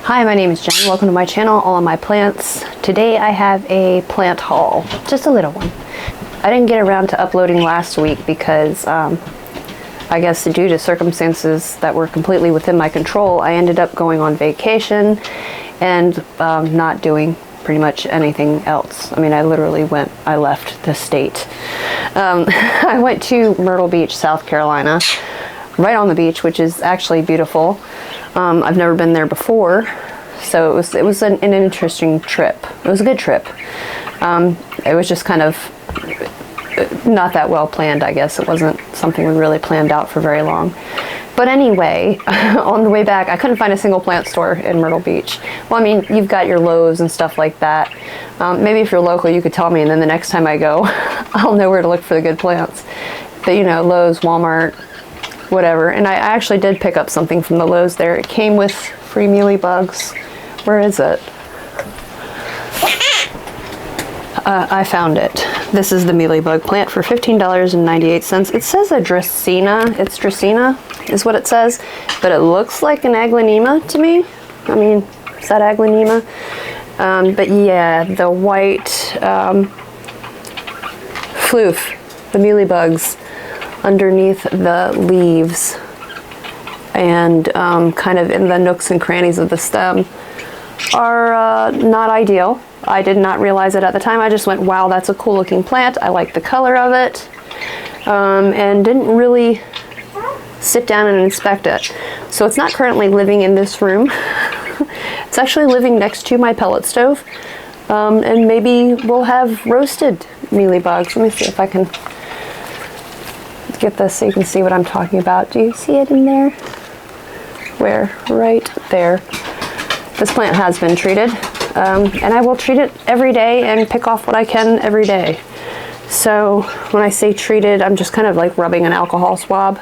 Hi, my name is Jen. Welcome to my channel, All of My Plants. Today I have a plant haul, just a little one. I didn't get around to uploading last week because I guess due to circumstances that were completely within my control, I ended up going on vacation and not doing pretty much anything else. I mean, I left the state. I went to Myrtle Beach, South Carolina, right on the beach, which is actually beautiful. I've never been there before, so it was an interesting trip. It was a good trip. It was just kind of not that well planned, I guess. It wasn't something we really planned out for very long. But anyway, on the way back, I couldn't find a single plant store in Myrtle Beach. Well, I mean, you've got your Lowe's and stuff like that. Maybe if you're local, you could tell me, and then the next time I go, I'll know where to look for the good plants. But you know, Lowe's, Walmart, whatever. And I actually did pick up something from the Lowe's there. It came with free mealy bugs. Where is it? I found it. This is the mealy bug plant for $15.98. It says a Dracaena. It's Dracaena is what it says, but it looks like an Aglaonema to me. I mean, is that Aglaonema? But yeah, the white floof, the mealy bugs underneath the leaves and kind of in the nooks and crannies of the stem are not ideal. I did not realize it at the time. I just went, wow, that's a cool looking plant. I like the color of it, and didn't really sit down and inspect it. So it's not currently living in this room. It's actually living next to my pellet stove, and maybe we'll have roasted mealy bugs. Let me see if I can get this so you can see what I'm talking about. Do you see it in there? Where? Right there. This plant has been treated, and I will treat it every day and pick off what I can every day. So when I say treated, I'm just kind of like rubbing an alcohol swab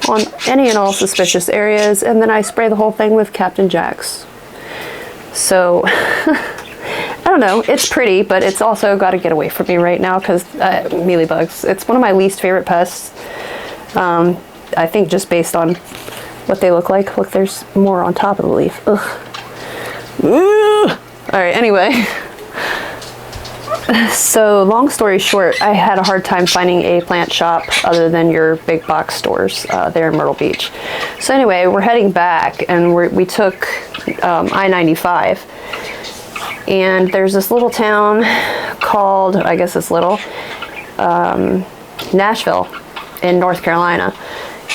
on any and all suspicious areas, and then I spray the whole thing with Captain Jack's. So I don't know, it's pretty, but it's also got to get away from me right now because mealy bugs, it's one of my least favorite pests. I think just based on what they look like. Look, there's more on top of the leaf. Ugh. All right, anyway. So long story short, I had a hard time finding a plant shop other than your big box stores there in Myrtle Beach. So anyway, we're heading back, and we took I-95, and there's this little town called, I guess it's little, Nashville in North Carolina.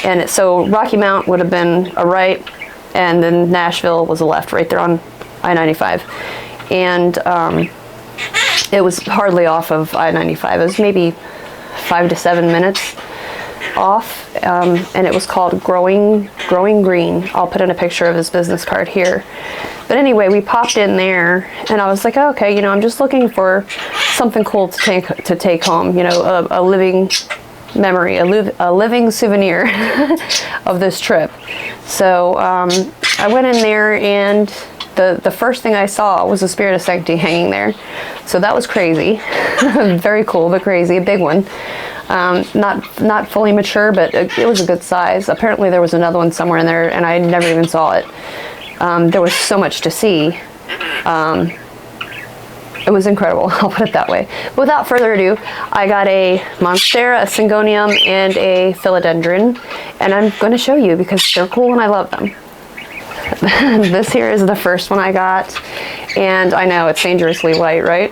And so Rocky Mount would have been a right, and then Nashville was a left, right there on I-95. And it was hardly off of I-95. It was maybe 5 to 7 minutes off, and it was called Growin Green. I'll put in a picture of his business card here. But anyway, we popped in there, and I was like, oh, okay, you know, I'm just looking for something cool to take home, you know, a living memory, a living souvenir of this trip. So I went in there, and the first thing I saw was a Spirit of Sanctity hanging there. So that was crazy. Very cool, but crazy. A big one. Not fully mature, but it was a good size. Apparently there was another one somewhere in there, and I never even saw it. There was so much to see. It was incredible, I'll put it that way. But without further ado, I got a Monstera, a Syngonium, and a Philodendron, and I'm going to show you because they're cool and I love them. This here is the first one I got, and I know it's dangerously white, right?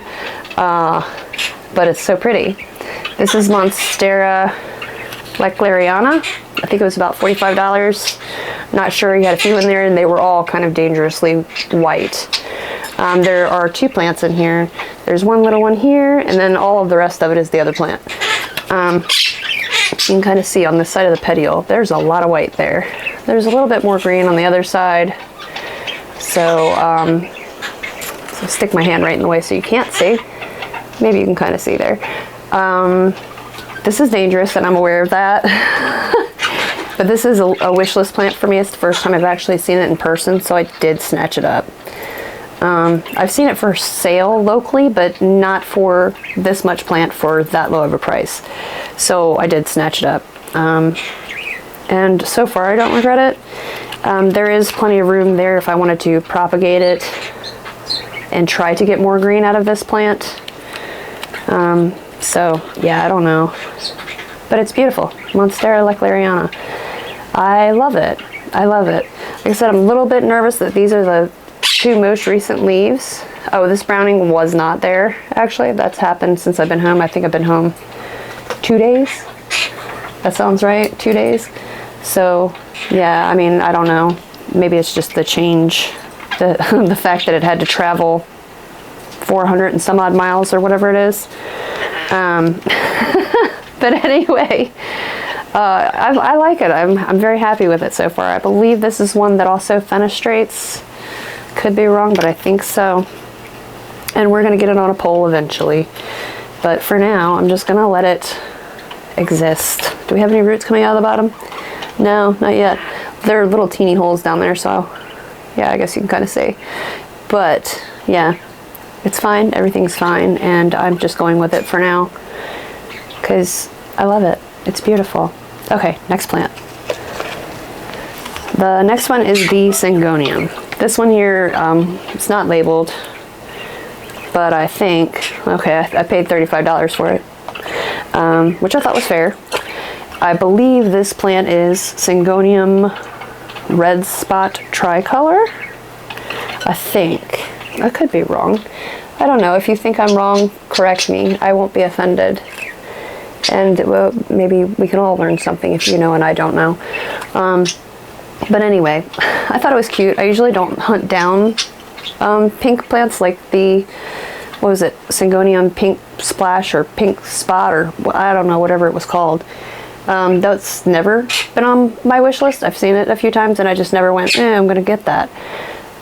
But it's so pretty. This is Monstera Leclerana. I think it was about $45. Not sure, he had a few in there, and they were all kind of dangerously white. There are two plants in here. There's one little one here, and then all of the rest of it is the other plant. You can kind of see on the side of the petiole, there's a lot of white there. There's a little bit more green on the other side. So, so stick my hand right in the way so you can't see. Maybe you can kind of see there. This is dangerous, and I'm aware of that. But this is a wish list plant for me. It's the first time I've actually seen it in person, so I did snatch it up. I've seen it for sale locally, but not for this much plant for that low of a price. So I did snatch it up. And so far I don't regret it. There is plenty of room there if I wanted to propagate it and try to get more green out of this plant. So yeah, I don't know, but it's beautiful. Monstera lechleriana. I love it. I love it. Like I said, I'm a little bit nervous that these are the 2 most recent leaves. Oh, this browning was not there, actually. That's happened since I've been home. I think I've been home 2 days. That sounds right, 2 days. So, yeah, I mean, I don't know. Maybe it's just the change, the fact that it had to travel 400 and some odd miles or whatever it is. But anyway, I like it. I'm very happy with it so far. I believe this is one that also fenestrates. Could be wrong, but I think so. And we're going to get it on a pole eventually. But for now, I'm just going to let it exist. Do we have any roots coming out of the bottom? No, not yet. There are little teeny holes down there, so yeah, I guess you can kind of see. But yeah, it's fine. Everything's fine. And I'm just going with it for now because I love it. It's beautiful. Okay, next plant. The next one is the Syngonium. This one here, it's not labeled, but I think, okay, I paid $35 for it, which I thought was fair. I believe this plant is Syngonium red spot tricolor. I think. I could be wrong. I don't know. If you think I'm wrong, correct me. I won't be offended. And well, maybe we can all learn something if you know and I don't know. But anyway, I thought it was cute. I usually don't hunt down pink plants like the, what was it, Syngonium Pink Splash or Pink Spot or I don't know, whatever it was called. That's never been on my wish list. I've seen it a few times and I just never went, I'm going to get that.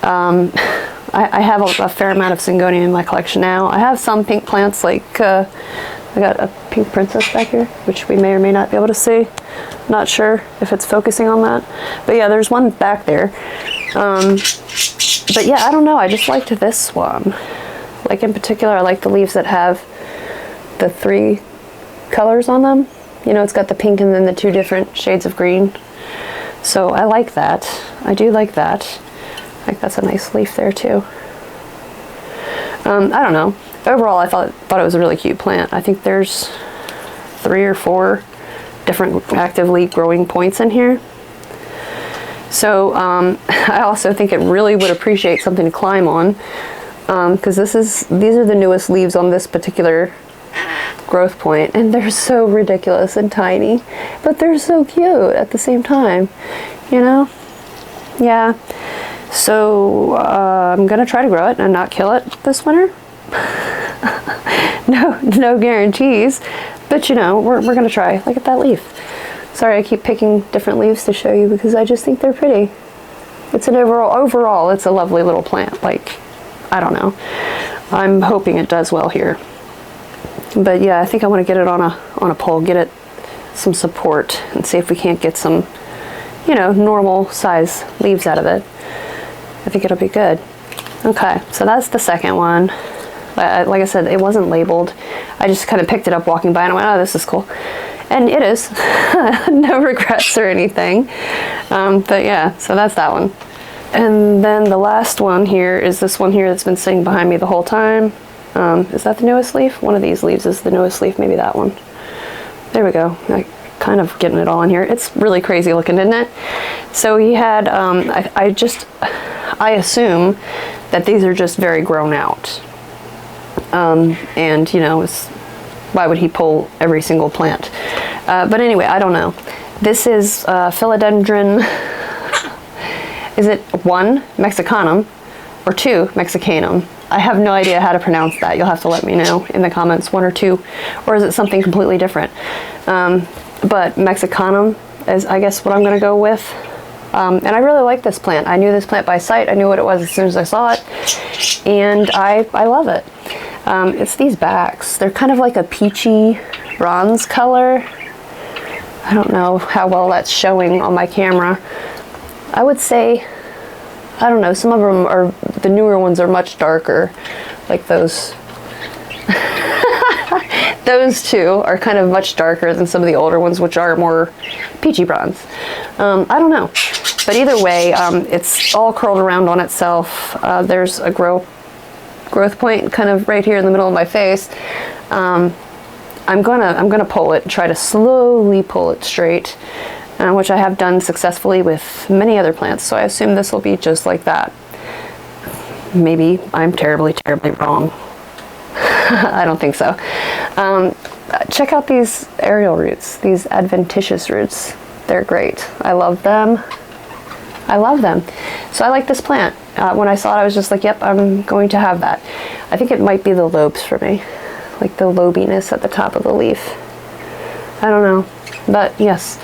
I have a fair amount of Syngonium in my collection now. I have some pink plants like, I got a pink princess back here, which we may or may not be able to see. Not sure if it's focusing on that. But yeah, there's one back there. But yeah, I don't know. I just liked this one. Like in particular, I like the leaves that have the 3 colors on them. You know, it's got the pink and then the 2 different shades of green. So I like that. I do like that. I think that's a nice leaf there too. I don't know. Overall, I thought it was a really cute plant. I think there's 3 or 4 different actively growing points in here. So I also think it really would appreciate something to climb on because these are the newest leaves on this particular growth point, and they're so ridiculous and tiny, but they're so cute at the same time, you know? Yeah. So I'm gonna try to grow it and not kill it this winter. No guarantees, but you know, we're gonna try. Look at that leaf. Sorry, I keep picking different leaves to show you because I just think they're pretty. It's an overall it's a lovely little plant. Like, I don't know. I'm hoping it does well here. But yeah, I think I want to get it on a pole, get it some support, and see if we can't get some, you know, normal size leaves out of it. I think it'll be good. Okay, so that's the second one. Like I said, it wasn't labeled. I just kind of picked it up walking by and I went, oh, this is cool. And it is. No regrets or anything. But yeah, so that's that one. And then the last one here is this one here that's been sitting behind me the whole time. Is that the newest leaf? One of these leaves is the newest leaf, maybe that one. There we go. Kind of getting it all in here. It's really crazy looking, isn't it? So he had, I assume that these are just very grown out. And you know, why would he pull every single plant? But anyway, I don't know. This is Philodendron. Is it 1 Mexicanum or 2 Mexicanum? I have no idea how to pronounce that. You'll have to let me know in the comments, 1 or 2, or is it something completely different? But Mexicanum is, I guess, what I'm going to go with. And I really like this plant. I knew this plant by sight. I knew what it was as soon as I saw it, and I love it. It's these backs. They're kind of like a peachy bronze color. I don't know how well that's showing on my camera. I would say, I don't know, some of them are, the newer ones are much darker, like those. Those two are kind of much darker than some of the older ones, which are more peachy bronze. I don't know, But either way, it's all curled around on itself. There's a growth point kind of right here in the middle of my face. I'm gonna pull it, try to slowly pull it straight, which I have done successfully with many other plants. So I assume this will be just like that. Maybe I'm terribly, terribly wrong. I don't think so. Check out these aerial roots, these adventitious roots. They're great. I love them. I love them. So I like this plant. When I saw it, I was just like, yep, I'm going to have that. I think it might be the lobes for me, like the lobiness at the top of the leaf. I don't know, but yes,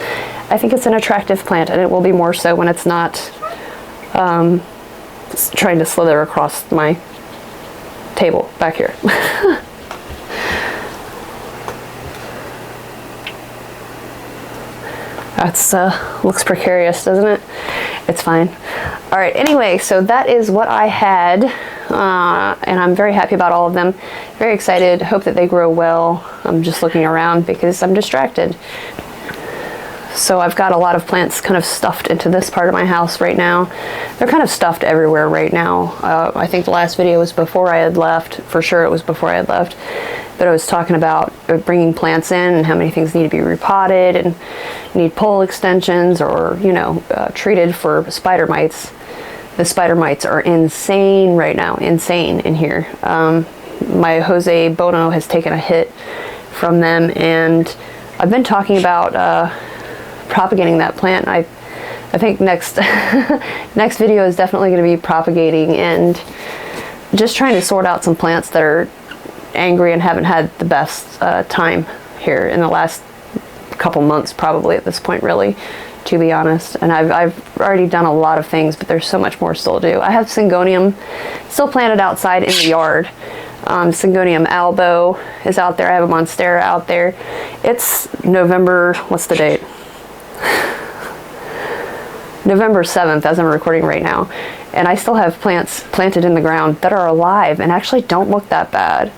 I think it's an attractive plant, and it will be more so when it's not trying to slither across my table back here. That's looks precarious, doesn't it? It's fine. All right, anyway, so that is what I had, and I'm very happy about all of them. Very excited, hope that they grow well. I'm just looking around because I'm distracted. So I've got a lot of plants kind of stuffed into this part of my house right now. They're kind of stuffed everywhere right now. I think the last video was before I had left. For sure it was before I had left. But I was talking about bringing plants in and how many things need to be repotted and need pole extensions or, you know, treated for spider mites. The spider mites are insane right now, insane in here. My Jose Bono has taken a hit from them, and I've been talking about propagating that plant. I think next next video is definitely going to be propagating and just trying to sort out some plants that are angry and haven't had the best time here in the last couple months, probably at this point, really, to be honest. And I've already done a lot of things, but there's so much more still to do. I have Syngonium still planted outside in the yard. Syngonium albo is out there. I have a Monstera out there. It's November, what's the date? November 7th, as I'm recording right now, and I still have plants planted in the ground that are alive and actually don't look that bad.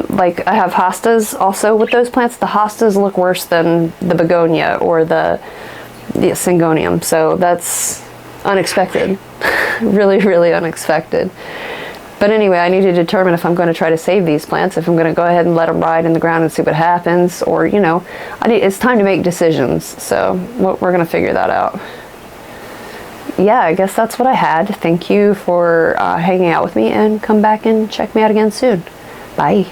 Like I have hostas also with those plants. The hostas look worse than the begonia or the Syngonium, so that's unexpected. Really, really unexpected. But anyway, I need to determine if I'm going to try to save these plants, if I'm going to go ahead and let them ride in the ground and see what happens, or, you know, it's time to make decisions. So we're going to figure that out. Yeah, I guess that's what I had. Thank you for hanging out with me, and come back and check me out again soon. Bye.